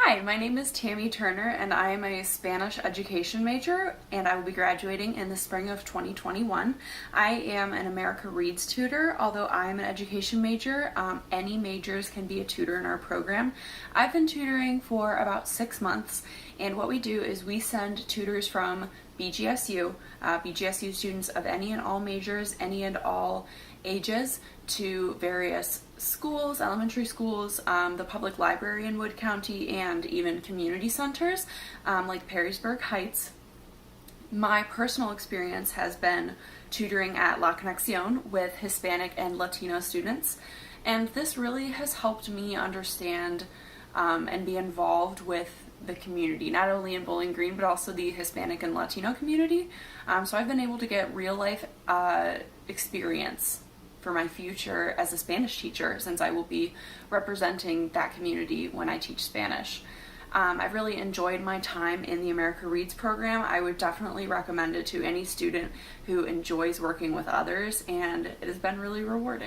Hi, my name is Tammi Turner and I am a Spanish education major and I will be graduating in the spring of 2021. I am an America Reads tutor. Although I am an education major, any majors can be a tutor in our program. I've been tutoring for about 6 months, and what we do is we send tutors from BGSU students of any and all majors, any and all ages, to various schools, elementary schools, the public library in Wood County, and even community centers like Perrysburg Heights. My personal experience has been tutoring at La Conexión with Hispanic and Latino students, and this really has helped me understand and be involved with the community, not only in Bowling Green, but also the Hispanic and Latino community. So I've been able to get real life experience for my future as a Spanish teacher, since I will be representing that community when I teach Spanish. I've really enjoyed my time in the America Reads program. I would definitely recommend it to any student who enjoys working with others, and it has been really rewarding.